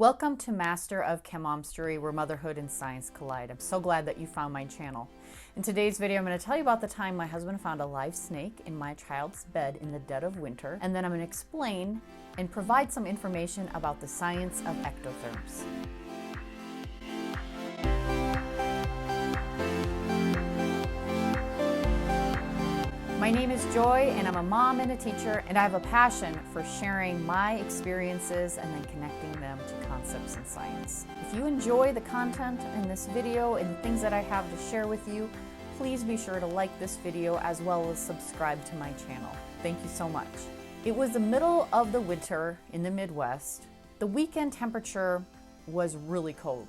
Welcome to Master of CheMOMstry, where motherhood and science collide. I'm so glad that you found my channel. In today's video, I'm going to tell you about the time my husband found a live snake in my child's bed in the dead of winter, and then I'm going to explain and provide some information about the science of ectotherms. My name is Joy, and I'm a mom and a teacher, and I have a passion for sharing my experiences and then connecting them to concepts in science. If you enjoy the content in this video and the things that I have to share with you, please be sure to like this video as well as subscribe to my channel. Thank you so much. It was the middle of the winter in the Midwest. The weekend temperature was really cold,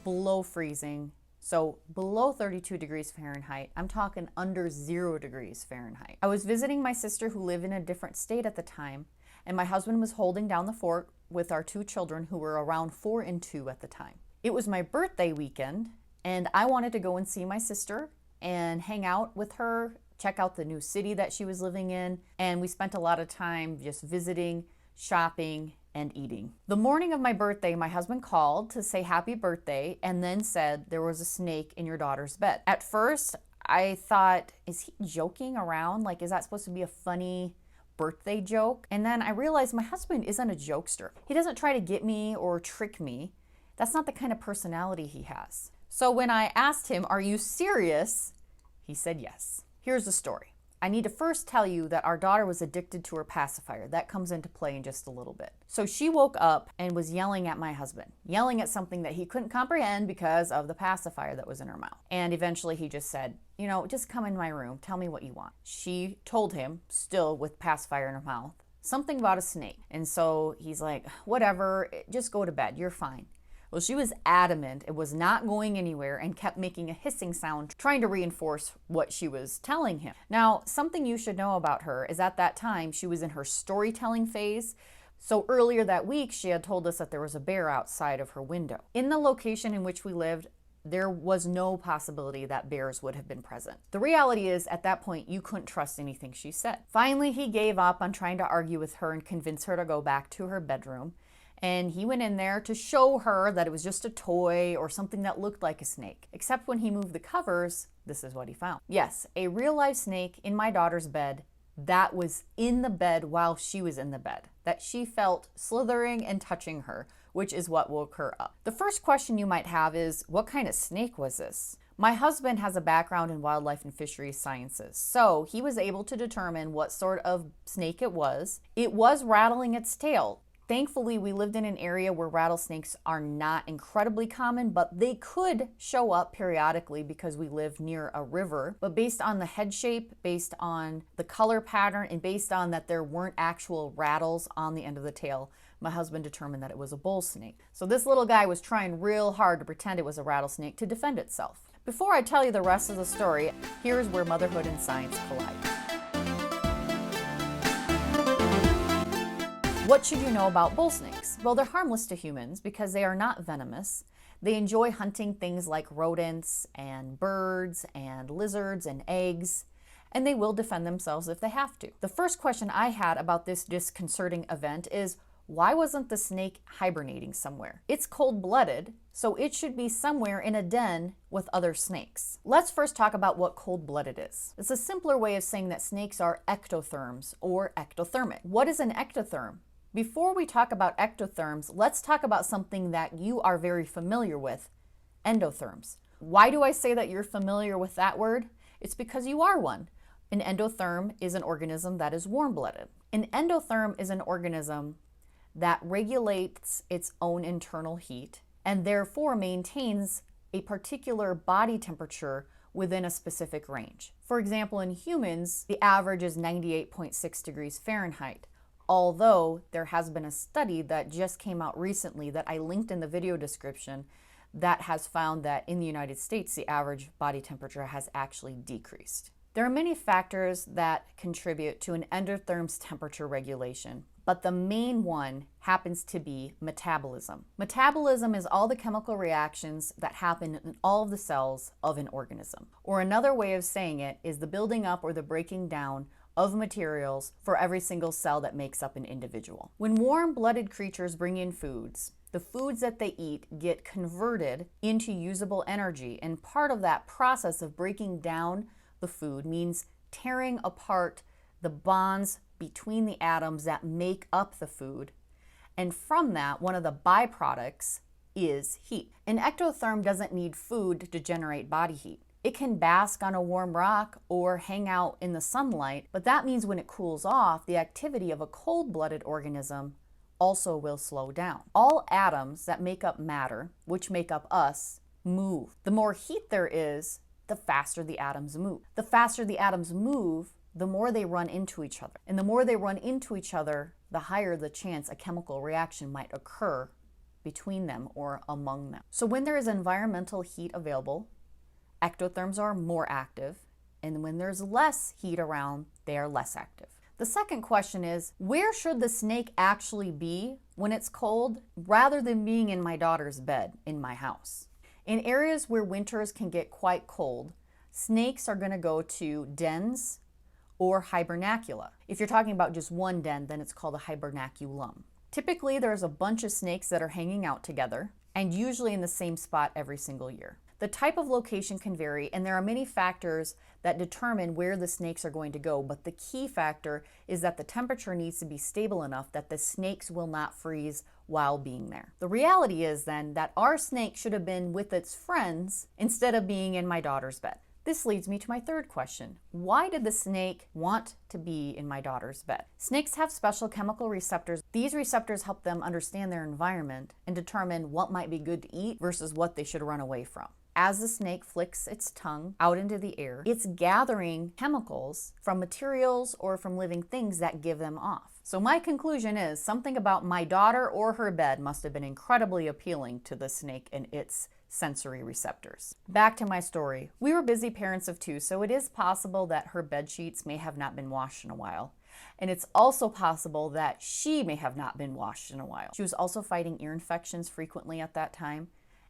below freezing. So below 32 degrees Fahrenheit, I'm talking under 0 degrees Fahrenheit. I was visiting my sister who lived in a different state at the time, and my husband was holding down the fort with our two children who were around 4 and 2 at the time. It was my birthday weekend, and I wanted to go and see my sister and hang out with her, check out the new city that she was living in, and we spent a lot of time just visiting, shopping, and eating. The morning of my birthday, my husband called to say happy birthday and then said there was a snake in your daughter's bed. At first, I thought, is he joking around? Like, is that supposed to be a funny birthday joke? And then I realized my husband isn't a jokester. He doesn't try to get me or trick me. That's not the kind of personality he has. So when I asked him, are you serious? He said yes. Here's the story. I need to first tell you that our daughter was addicted to her pacifier. That comes into play in just a little bit. So she woke up and was yelling at my husband, yelling at something that he couldn't comprehend because of the pacifier that was in her mouth. And eventually he just said, just come in my room, tell me what you want. She told him, still with pacifier in her mouth, something about a snake. And so he's like, whatever, just go to bed, you're fine. Well, she was adamant it was not going anywhere and kept making a hissing sound, trying to reinforce what she was telling him. Now, something you should know about her is at that time, she was in her storytelling phase. So earlier that week, she had told us that there was a bear outside of her window. In the location in which we lived, there was no possibility that bears would have been present. The reality is, at that point, you couldn't trust anything she said. Finally, he gave up on trying to argue with her and convince her to go back to her bedroom. And he went in there to show her that it was just a toy or something that looked like a snake. Except when he moved the covers, this is what he found. Yes, a real life snake in my daughter's bed that was in the bed while she was in the bed, that she felt slithering and touching her, which is what woke her up. The first question you might have is, what kind of snake was this? My husband has a background in wildlife and fisheries sciences, so he was able to determine what sort of snake it was. It was rattling its tail. Thankfully, we lived in an area where rattlesnakes are not incredibly common, but they could show up periodically because we live near a river. But based on the head shape, based on the color pattern, and based on that there weren't actual rattles on the end of the tail, my husband determined that it was a bullsnake. So this little guy was trying real hard to pretend it was a rattlesnake to defend itself. Before I tell you the rest of the story, here's where motherhood and science collide. What should you know about bullsnakes? Well, they're harmless to humans because they are not venomous. They enjoy hunting things like rodents and birds and lizards and eggs, and they will defend themselves if they have to. The first question I had about this disconcerting event is, why wasn't the snake hibernating somewhere? It's cold-blooded, so it should be somewhere in a den with other snakes. Let's first talk about what cold-blooded is. It's a simpler way of saying that snakes are ectotherms or ectothermic. What is an ectotherm? Before we talk about ectotherms, let's talk about something that you are very familiar with, endotherms. Why do I say that you're familiar with that word? It's because you are one. An endotherm is an organism that is warm-blooded. An endotherm is an organism that regulates its own internal heat and therefore maintains a particular body temperature within a specific range. For example, in humans, the average is 98.6 degrees Fahrenheit. Although there has been a study that just came out recently that I linked in the video description that has found that in the United States, the average body temperature has actually decreased. There are many factors that contribute to an endotherm's temperature regulation, but the main one happens to be metabolism. Metabolism is all the chemical reactions that happen in all of the cells of an organism. Or another way of saying it is the building up or the breaking down of materials for every single cell that makes up an individual. When warm-blooded creatures bring in foods, the foods that they eat get converted into usable energy. And part of that process of breaking down the food means tearing apart the bonds between the atoms that make up the food. And from that, one of the byproducts is heat. An ectotherm doesn't need food to generate body heat. It can bask on a warm rock or hang out in the sunlight, but that means when it cools off, the activity of a cold-blooded organism also will slow down. All atoms that make up matter, which make up us, move. The more heat there is, the faster the atoms move. The faster the atoms move, the more they run into each other. And the more they run into each other, the higher the chance a chemical reaction might occur between them or among them. So when there is environmental heat available, ectotherms are more active, and when there's less heat around, they are less active. The second question is, where should the snake actually be when it's cold, rather than being in my daughter's bed in my house? In areas where winters can get quite cold, snakes are going to go to dens or hibernacula. If you're talking about just one den, then it's called a hibernaculum. Typically, there's a bunch of snakes that are hanging out together, and usually in the same spot every single year. The type of location can vary, and there are many factors that determine where the snakes are going to go, but the key factor is that the temperature needs to be stable enough that the snakes will not freeze while being there. The reality is then that our snake should have been with its friends instead of being in my daughter's bed. This leads me to my third question. Why did the snake want to be in my daughter's bed? Snakes have special chemical receptors. These receptors help them understand their environment and determine what might be good to eat versus what they should run away from. As the snake flicks its tongue out into the air, it's gathering chemicals from materials or from living things that give them off. So my conclusion is something about my daughter or her bed must have been incredibly appealing to the snake and its sensory receptors. Back to my story. We were busy parents of two, so it is possible that her bed sheets may have not been washed in a while. And it's also possible that she may have not been washed in a while. She was also fighting ear infections frequently at that time,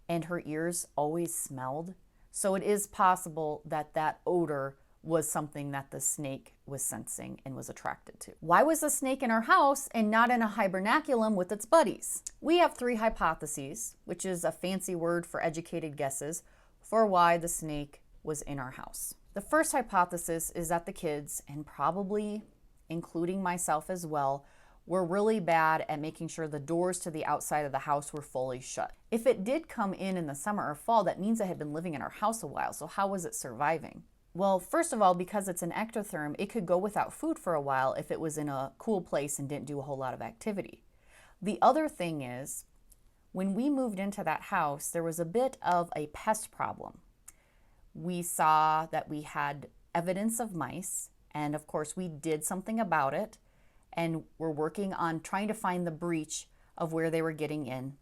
and her ears always smelled. So it is possible that that odor was something that the snake was sensing and was attracted to. Why was the snake in our house and not in a hibernaculum with its buddies? We have 3 hypotheses, which is a fancy word for educated guesses, for why the snake was in our house. The first hypothesis is that the kids, and probably including myself as well, were really bad at making sure the doors to the outside of the house were fully shut. If it did come in the summer or fall, that means it had been living in our house a while, so how was it surviving? Well, first of all, because it's an ectotherm, it could go without food for a while if it was in a cool place and didn't do a whole lot of activity. The other thing is, when we moved into that house, there was a bit of a pest problem. We saw that we had evidence of mice, and of course we did something about it, and we're working on trying to find the breach of where they were getting in.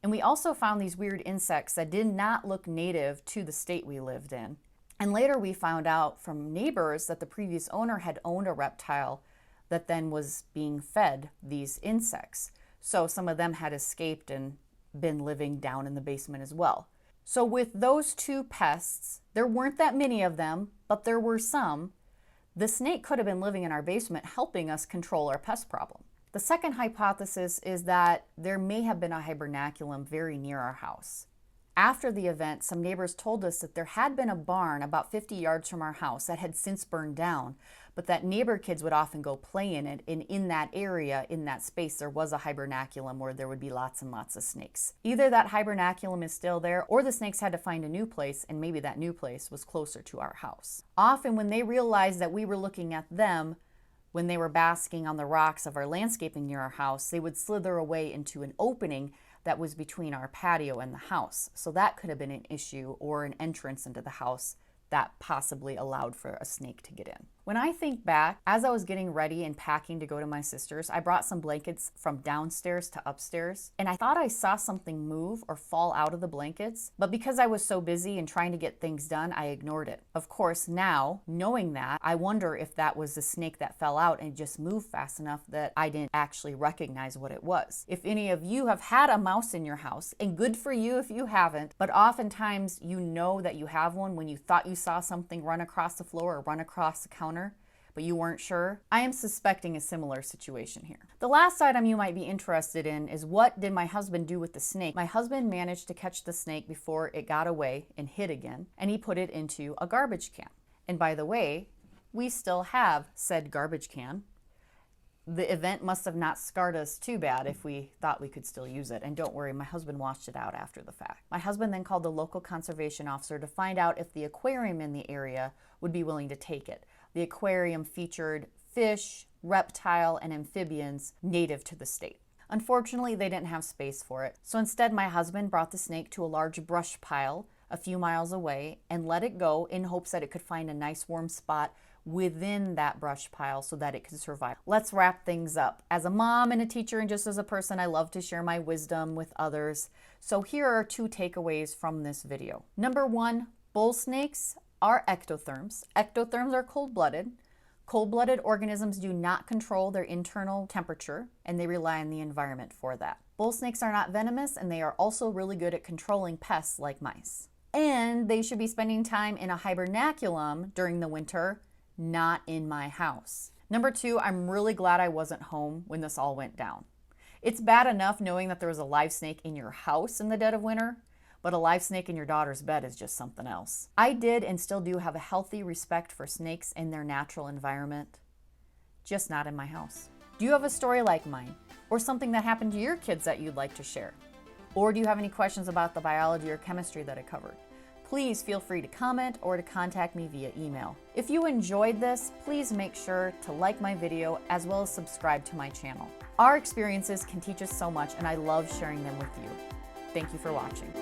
And we also found these weird insects that did not look native to the state we lived in. And later we found out from neighbors that the previous owner had owned a reptile that then was being fed these insects. So some of them had escaped and been living down in the basement as well. So with those 2 pests, there weren't that many of them, but there were some. The snake could have been living in our basement helping us control our pest problem. The second hypothesis is that there may have been a hibernaculum very near our house. After the event, some neighbors told us that there had been a barn about 50 yards from our house that had since burned down, but that neighbor kids would often go play in it, and in that area, in that space, there was a hibernaculum where there would be lots and lots of snakes. Either that hibernaculum is still there, or the snakes had to find a new place, and maybe that new place was closer to our house. Often when they realized that we were looking at them, when they were basking on the rocks of our landscaping near our house, they would slither away into an opening that was between our patio and the house. So that could have been an issue, or an entrance into the house that possibly allowed for a snake to get in. When I think back, as I was getting ready and packing to go to my sister's, I brought some blankets from downstairs to upstairs, and I thought I saw something move or fall out of the blankets, but because I was so busy and trying to get things done, I ignored it. Of course, now, knowing that, I wonder if that was the snake that fell out and just moved fast enough that I didn't actually recognize what it was. If any of you have had a mouse in your house, and good for you if you haven't, but oftentimes you know that you have one when you thought you saw something run across the floor or run across the counter, but you weren't sure? I am suspecting a similar situation here. The last item you might be interested in is, what did my husband do with the snake? My husband managed to catch the snake before it got away and hid again, and he put it into a garbage can. And by the way, we still have said garbage can. The event must have not scarred us too bad if we thought we could still use it. And don't worry, my husband washed it out after the fact. My husband then called the local conservation officer to find out if the aquarium in the area would be willing to take it. The aquarium featured fish, reptile, and amphibians native to the state. Unfortunately, they didn't have space for it. So instead, my husband brought the snake to a large brush pile a few miles away and let it go in hopes that it could find a nice warm spot within that brush pile so that it could survive. Let's wrap things up. As a mom and a teacher, and just as a person, I love to share my wisdom with others. So here are 2 takeaways from this video. Number 1, bull snakes are ectotherms. Ectotherms are cold-blooded. Cold-blooded organisms do not control their internal temperature, and they rely on the environment for that. Bull snakes are not venomous, and they are also really good at controlling pests like mice. And they should be spending time in a hibernaculum during the winter, not in my house. Number 2, I'm really glad I wasn't home when this all went down. It's bad enough knowing that there was a live snake in your house in the dead of winter, but a live snake in your daughter's bed is just something else. I did and still do have a healthy respect for snakes in their natural environment, just not in my house. Do you have a story like mine, or something that happened to your kids that you'd like to share? Or do you have any questions about the biology or chemistry that I covered? Please feel free to comment or to contact me via email. If you enjoyed this, please make sure to like my video as well as subscribe to my channel. Our experiences can teach us so much, and I love sharing them with you. Thank you for watching.